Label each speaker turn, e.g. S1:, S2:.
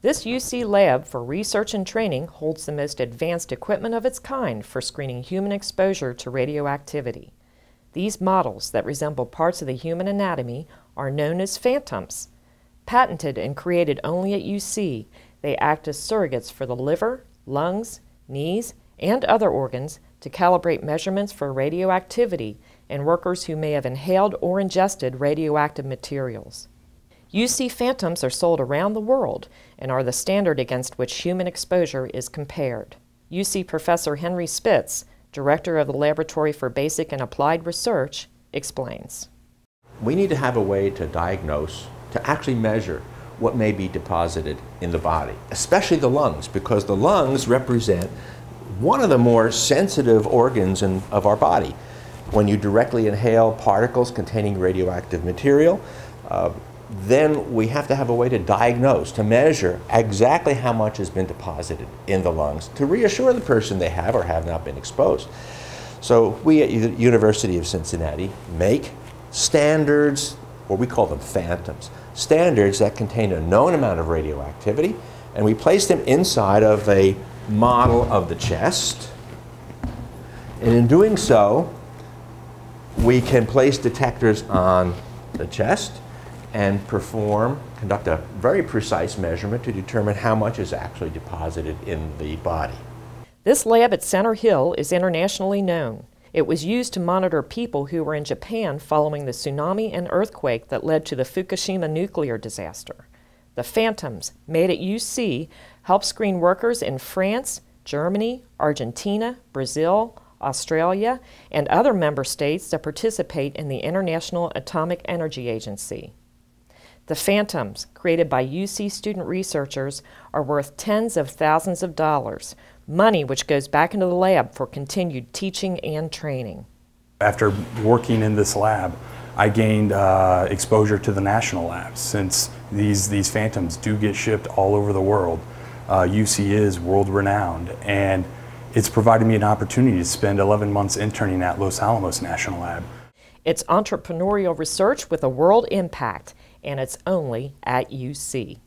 S1: This UC lab for research and training holds the most advanced equipment of its kind for screening human exposure to radioactivity. These models that resemble parts of the human anatomy are known as phantoms. Patented and created only at UC, they act as surrogates for the liver, lungs, knees, and other organs to calibrate measurements for radioactivity in workers who may have inhaled or ingested radioactive materials. UC phantoms are sold around the world and are the standard against which human exposure is compared. UC Professor Henry Spitz, Director of the Laboratory for Basic and Applied Research, explains.
S2: We need to have a way to diagnose, to actually measure what may be deposited in the body, especially the lungs, because the lungs represent one of the more sensitive organs of our body. When you directly inhale particles containing radioactive material, then we have to have a way to diagnose, to measure exactly how much has been deposited in the lungs to reassure the person they have or have not been exposed. So we at the University of Cincinnati make standards, or we call them phantoms, standards that contain a known amount of radioactivity, and we place them inside of a model of the chest. And in doing so, we can place detectors on the chest and conduct a very precise measurement to determine how much is actually deposited in the body.
S1: This lab at Center Hill is internationally known. It was used to monitor people who were in Japan following the tsunami and earthquake that led to the Fukushima nuclear disaster. The phantoms, made at UC, help screen workers in France, Germany, Argentina, Brazil, Australia, and other member states that participate in the International Atomic Energy Agency. The phantoms, created by UC student researchers, are worth tens of thousands of dollars, money which goes back into the lab for continued teaching and training.
S3: After working in this lab, I gained exposure to the national labs. Since these phantoms do get shipped all over the world, UC is world-renowned, and it's provided me an opportunity to spend 11 months interning at Los Alamos National Lab.
S1: It's entrepreneurial research with a world impact, and it's only at UC.